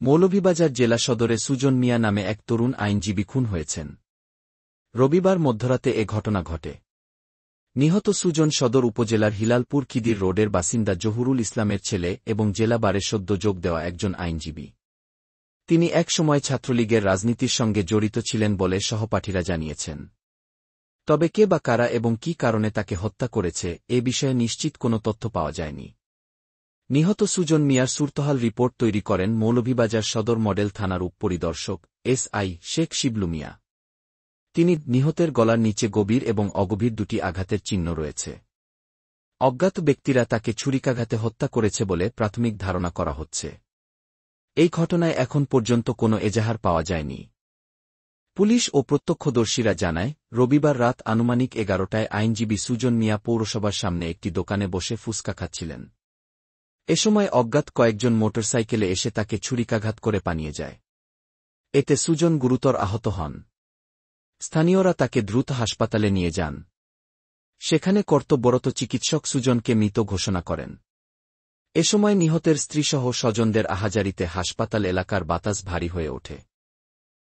মৌলভীবাজার জেলা সদরে সুজন মিয়া নামে এক তরুণ আইনজীবী খুন হয়েছেন। রবিবার মধ্যরাতে এ ঘটনা ঘটে। নিহত সুজন সদর উপজেলার হিলালপুর খিদির রোডের বাসিন্দা জহুরুল ইসলামের ছেলে এবং জেলা বারে সদ্য যোগ দেওয়া একজন আইনজীবী। তিনি এক সময় ছাত্রলীগের রাজনীতির সঙ্গে জড়িত ছিলেন বলে সহপাঠীরা জানিয়েছেন। তবে কে বা কারা এবং কী কারণে তাকে হত্যা করেছে এ বিষয়ে নিশ্চিত কোনো তথ্য পাওয়া যায়নি। নিহত সুজন মিয়ার সুরতহাল রিপোর্ট তৈরি করেন মৌলভীবাজার সদর মডেল থানার উপপরিদর্শক এসআই শেখ শিবলু মিয়া। তিনি নিহতের গলার নিচে গভীর এবং অগভীর দুটি আঘাতের চিহ্ন রয়েছে। অজ্ঞাত ব্যক্তিরা তাকে ছুরিকাঘাতে হত্যা করেছে বলে প্রাথমিক ধারণা করা হচ্ছে। এই ঘটনায় এখন পর্যন্ত কোনো এজাহার পাওয়া যায়নি। পুলিশ ও প্রত্যক্ষদর্শীরা জানায়, রবিবার রাত আনুমানিক 11টায় আইনজীবী সুজন মিয়া পৌরসভার সামনে একটি দোকানে বসে ফুসকা খাচ্ছিলেন। এ সময় অজ্ঞাত কয়েকজন মোটরসাইকেলে এসে তাকে ছুরিকাঘাত করে পালিয়ে যায়। এতে সুজন গুরুতর আহত হন। স্থানীয়রা তাকে দ্রুত হাসপাতালে নিয়ে যান। সেখানে কর্তব্যরত চিকিৎসক সুজনকে মৃত ঘোষণা করেন। এ সময় নিহতের স্ত্রীসহ স্বজনদের আহাজারিতে হাসপাতাল এলাকার বাতাস ভারী হয়ে ওঠে।